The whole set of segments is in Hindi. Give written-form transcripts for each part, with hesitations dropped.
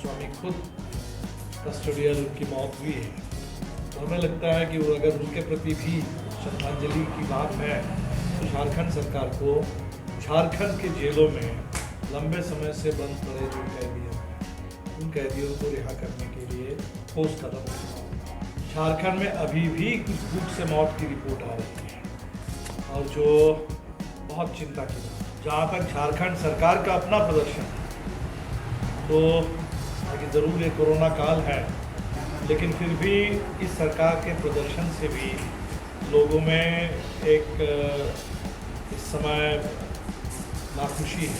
स्वामी खुद कस्टोडियल उनकी मौत हुई है, तो हमें लगता है कि वो अगर उनके प्रति भी श्रद्धांजलि की बात है तो झारखंड सरकार को झारखंड के जेलों में लंबे समय से बंद पड़े जो कैदी हैं उन कैदियों को रिहा करने के लिए ठोस कदम उठाना। झारखंड में अभी भी कुछ भूख से मौत की रिपोर्ट आ रही है और जो बहुत चिंता की बात है। जहाँ तक झारखंड सरकार का अपना प्रदर्शन है तो हालांकि ज़रूर ये कोरोना काल है, लेकिन फिर भी इस सरकार के प्रदर्शन से भी लोगों में एक इस समय नाखुशी है।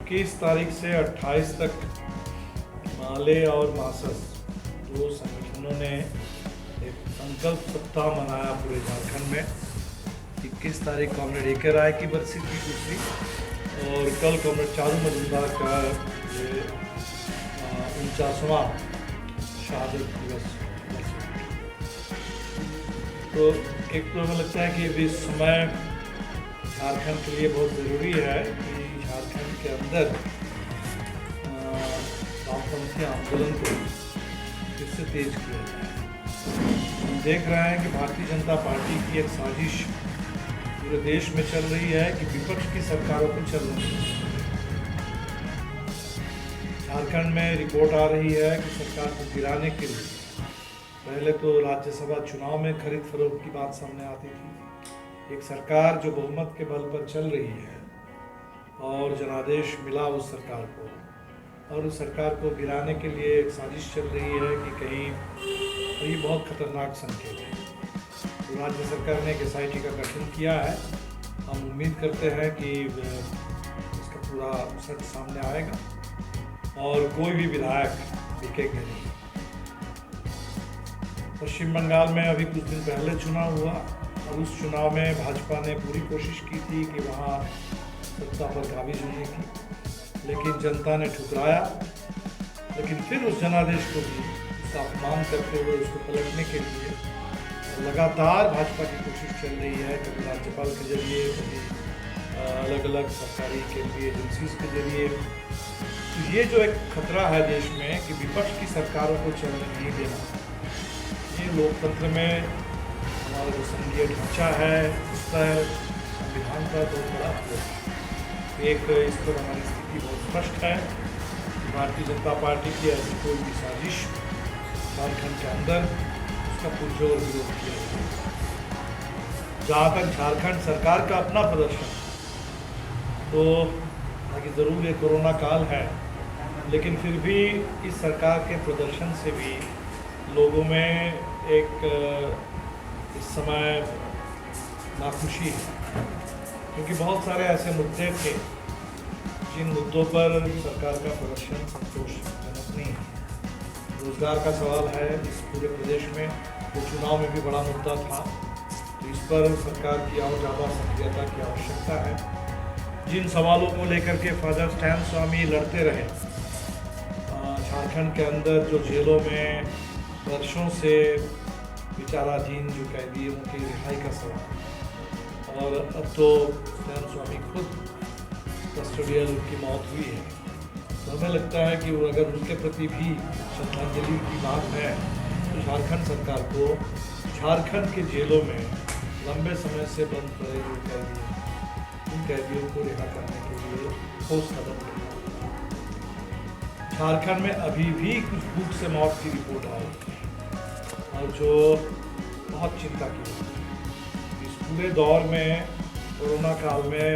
21 तारीख से 28 तक माले और मासस दो संगठनों ने एक संकल्प सप्ताह मनाया पूरे झारखंड में। 21 तारीख कॉमरेड ए.के. राय की बरसी थी दूसरी, और कल कॉमरेड चारू मजुमदार का ये 49वां शहादत दिवस। तो एक तो हमें लगता है कि अभी इस समय झारखंड के लिए बहुत ज़रूरी है कि झारखंड के अंदर वामपंथी आंदोलन को फिर से तेज किया जाए। हम देख रहे हैं कि भारतीय जनता पार्टी की एक साजिश पूरे देश में चल रही है कि विपक्ष की सरकारों को चल रही है। झारखंड में रिपोर्ट आ रही है कि सरकार को गिराने के लिए पहले तो राज्यसभा चुनाव में खरीद फरोख्त की बात सामने आती थी। एक सरकार जो बहुमत के बल पर चल रही है और जनादेश मिला उस सरकार को, और उस सरकार को गिराने के लिए एक साजिश चल रही है कि कहीं, और ये बहुत खतरनाक संकेत है। तो राज्य सरकार ने एक SIT का गठन किया है। हम उम्मीद करते हैं कि इसका पूरा सच सामने आएगा और कोई भी विधायक बिकेंगे नहीं। पश्चिम बंगाल में अभी कुछ दिन पहले चुनाव हुआ और उस चुनाव में भाजपा ने पूरी कोशिश की थी कि वहाँ सत्ता पर काबिज होने की, लेकिन जनता ने ठुकराया। लेकिन फिर उस जनादेश को भी उसका अपमान करते हुए उसको पलटने के लिए लगातार भाजपा की कोशिश चल रही है, कभी राज्यपाल के जरिए, कभी अलग अलग सरकारी केंद्रीय एजेंसीज के जरिए। तो ये जो एक खतरा है देश में कि विपक्ष की सरकारों को चलने नहीं देना, ये लोकतंत्र में हमारा जो संघीय ढांचा है उस पर, संविधान का बहुत बड़ा है। एक इस पर हमारी स्थिति बहुत स्पष्ट है। भारतीय जनता पार्टी की ऐसी कोई भी साजिश झारखंड के अंदर उसका पुरजोर विरोध किया जाए। जहाँ तक झारखंड सरकार का अपना प्रदर्शन तो हालांकि ज़रूर ये कोरोना काल है, लेकिन फिर भी इस सरकार के प्रदर्शन से भी लोगों में एक इस समय नाखुशी है, क्योंकि बहुत सारे ऐसे मुद्दे थे जिन मुद्दों पर सरकार का प्रदर्शन संतोषजनक नहीं है। रोजगार का सवाल है इस पूरे प्रदेश में, तो चुनाव में भी बड़ा मुद्दा था, तो इस पर सरकार की और ज़्यादा सक्रियता की आवश्यकता है। जिन सवालों को लेकर के फादर स्टैन स्वामी लड़ते रहे, झारखंड के अंदर जो जेलों में वर्षों से विचाराधीन जो कैदी हैं उनकी रिहाई का सवाल, और अब तो स्टैन स्वामी खुद कस्टोडियल उनकी मौत हुई है, तो हमें लगता है कि वो अगर उनके प्रति भी श्रद्धांजलि की बात है तो झारखंड सरकार को झारखंड के जेलों में लंबे समय से बंद पड़े जो कैदी हैं उन कैदियों को रिहा करने के लिए ठोस कदम उठाना। झारखंड में अभी भी कुछ भूख से मौत की रिपोर्ट आ रही है और जो बहुत चिंता की बात है। इस पूरे दौर में, कोरोना काल में,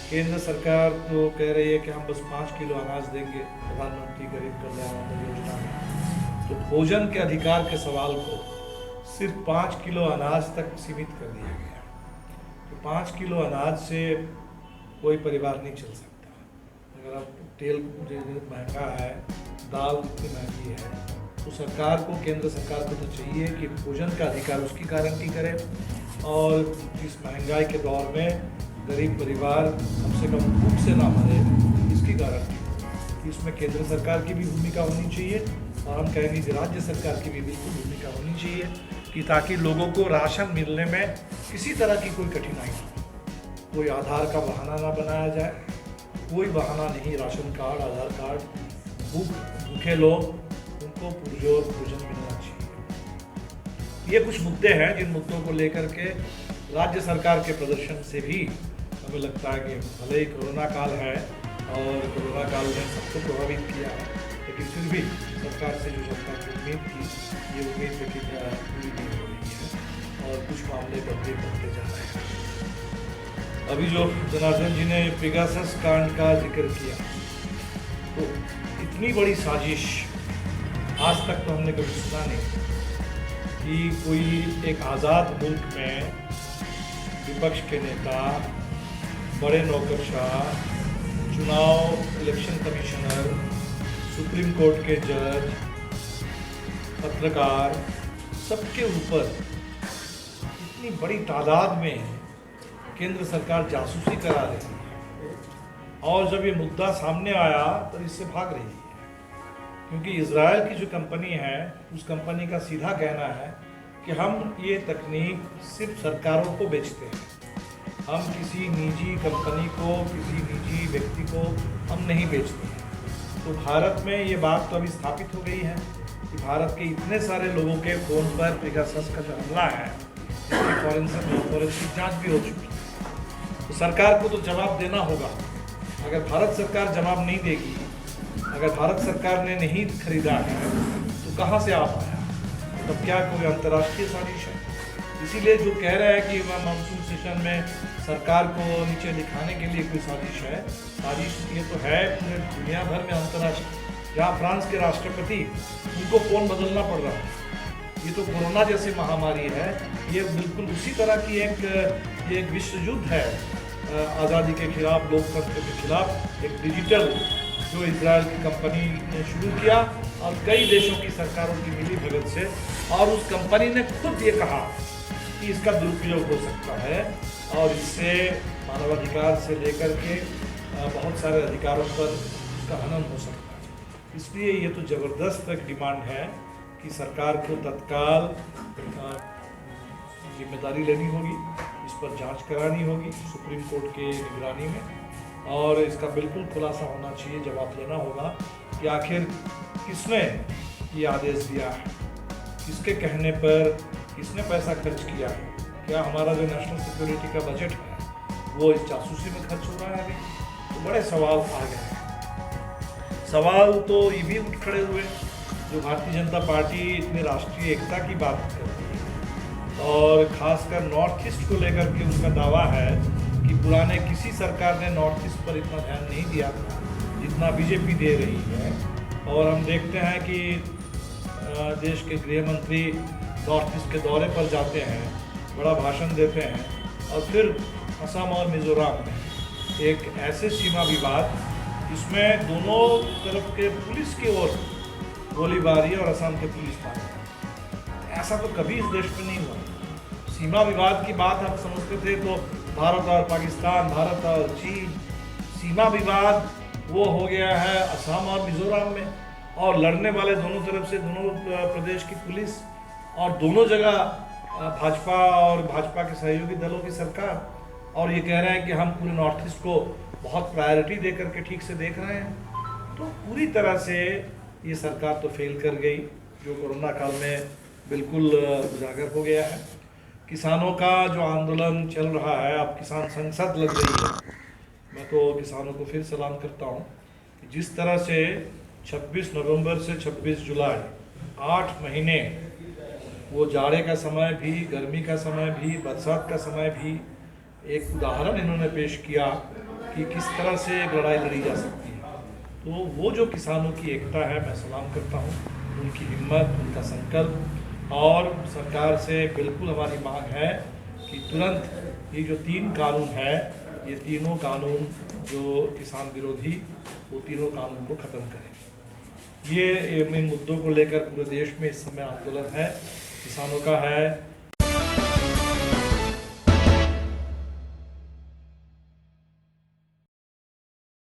केंद्र सरकार तो कह रही है कि हम बस 5 किलो अनाज देंगे प्रधानमंत्री गरीब कल्याण अन्न योजना में। तो भोजन के अधिकार के सवाल को सिर्फ 5 किलो अनाज तक सीमित कर दिया गया। तो 5 किलो अनाज से कोई परिवार नहीं चल सकता। अगर आप तेल महंगा है, दाल इतनी महंगी है, तो सरकार को, केंद्र सरकार को तो चाहिए कि भोजन का अधिकार उसकी गारंटी करे, और इस महंगाई के दौर में गरीब परिवार कम से कम भूख से ना मरे, इसकी गारंटी हो। इसमें केंद्र सरकार की भी भूमिका होनी चाहिए, और हम कहेंगे कि राज्य सरकार की भी बिल्कुल भूमिका होनी चाहिए, कि ताकि लोगों को राशन मिलने में किसी तरह की कोई कठिनाई ना हो, कोई आधार का बहाना ना बनाया जाए, कोई बहाना नहीं, राशन कार्ड, आधार कार्ड, भूखे लोग उनको पुरजोर भोजन मिलना चाहिए। ये कुछ मुद्दे हैं जिन मुद्दों को लेकर के राज्य सरकार के प्रदर्शन से भी हमें लगता है कि भले ही कोरोना काल है और कोरोना काल ने सबको प्रभावित किया है, लेकिन फिर भी सरकार से जो जनता की उम्मीद थी, ये उम्मीद देखिए पूरी नहीं हो रही है और कुछ मामले बढ़ते जा रहे हैं। अभी जो जनार्दन जी ने पेगासस कांड का जिक्र किया, तो इतनी बड़ी साजिश आज तक तो हमने कभी सुना नहीं कि कोई एक आज़ाद मुल्क में विपक्ष के नेता, बड़े नौकरशाह, चुनाव इलेक्शन कमिश्नर, सुप्रीम कोर्ट के जज, पत्रकार, सबके ऊपर इतनी बड़ी तादाद में केंद्र सरकार जासूसी करा रही है और जब ये मुद्दा सामने आया तो इससे भाग रही है, क्योंकि इजराइल की जो कंपनी है उस कंपनी का सीधा कहना है कि हम ये तकनीक सिर्फ सरकारों को बेचते हैं, हम किसी निजी कंपनी को, किसी निजी व्यक्ति को हम नहीं बेचते हैं। तो भारत में ये बात तो अभी स्थापित हो गई है कि भारत के इतने सारे लोगों के फ़ोन पर पेगासस का जो हमला है, फॉरेंसिक जांच भी हो चुकी है। तो सरकार को तो जवाब देना होगा। अगर भारत सरकार जवाब नहीं देगी, अगर भारत सरकार ने नहीं खरीदा है तो कहाँ से आ पाया? तब क्या कोई अंतर्राष्ट्रीय साजिश है? इसीलिए जो कह रहा है कि वह मानसून सेशन में सरकार को नीचे दिखाने के लिए कोई साजिश है, साजिश ये तो है पूरे दुनिया भर में अंतर्राष्ट्रीय। जहाँ फ्रांस के राष्ट्रपति, उनको फ़ोन बदलना पड़ रहा है। ये तो कोरोना जैसी महामारी है, ये बिल्कुल उसी तरह की एक विश्व युद्ध है आज़ादी के खिलाफ, लोकतंत्र के खिलाफ। एक डिजिटल जो इजराइल की कंपनी ने शुरू किया और कई देशों की सरकारों की मिली भगत से, और उस कंपनी ने खुद ये कहा कि इसका दुरुपयोग हो सकता है और इससे मानवाधिकार से लेकर के बहुत सारे अधिकारों पर उसका हनन हो सकता है। इसलिए ये तो ज़बरदस्त एक डिमांड है कि सरकार को तत्काल जिम्मेदारी लेनी होगी, इस पर जांच करानी होगी सुप्रीम कोर्ट के निगरानी में, और इसका बिल्कुल खुलासा होना चाहिए, जवाब देना होगा कि आखिर किसने ये आदेश दिया है, किसके कहने पर किसने पैसा खर्च किया है। क्या हमारा जो नेशनल सिक्योरिटी का बजट है वो इस जासूसी में खर्च हो रहा है? अभी तो बड़े सवाल आ गए हैं। सवाल तो ये भी उठ खड़े हुए जो भारतीय जनता पार्टी इतनी राष्ट्रीय एकता की बात कर रही है और ख़ासकर नॉर्थ ईस्ट को लेकर के उनका दावा है कि पुराने किसी सरकार ने नॉर्थ ईस्ट पर इतना ध्यान नहीं दिया था जितना बीजेपी दे रही है। और हम देखते हैं कि देश के गृह मंत्री नॉर्थ ईस्ट के दौरे पर जाते हैं, बड़ा भाषण देते हैं, और फिर असम और मिज़ोरम में एक ऐसे सीमा विवाद जिसमें दोनों तरफ के पुलिस की ओर गोलीबारी और असम के पुलिस थाने, ऐसा तो कभी इस देश में नहीं हुआ। सीमा विवाद की बात हम समझते थे तो भारत और पाकिस्तान, भारत और चीन, सीमा विवाद वो हो गया है असम और मिज़ोरम में, और लड़ने वाले दोनों तरफ से दोनों प्रदेश की पुलिस, और दोनों जगह भाजपा और भाजपा के सहयोगी दलों की सरकार, और ये कह रहे हैं कि हम पूरे नॉर्थ ईस्ट को बहुत प्रायोरिटी दे करके ठीक से देख रहे हैं। तो पूरी तरह से ये सरकार तो फेल कर गई, जो कोरोना काल में बिल्कुल उजागर हो गया है। किसानों का जो आंदोलन चल रहा है, अब किसान संसद लग रही है, मैं तो किसानों को फिर सलाम करता हूँ कि जिस तरह से 26 नवंबर से 26 जुलाई 8 महीने, वो जाड़े का समय भी, गर्मी का समय भी, बरसात का समय भी, एक उदाहरण इन्होंने पेश किया कि किस तरह से एक लड़ाई लड़ी जा सकती है। तो वो जो किसानों की एकता है, मैं सलाम करता हूँ, उनकी हिम्मत, उनका संकल्प, और सरकार से बिल्कुल हमारी मांग है कि तुरंत ये जो 3 कानून है, ये तीनों कानून जो किसान विरोधी, वो तीनों कानून को ख़त्म करें। ये इन मुद्दों को लेकर पूरे देश में इस समय आंदोलन है, किसानों का है,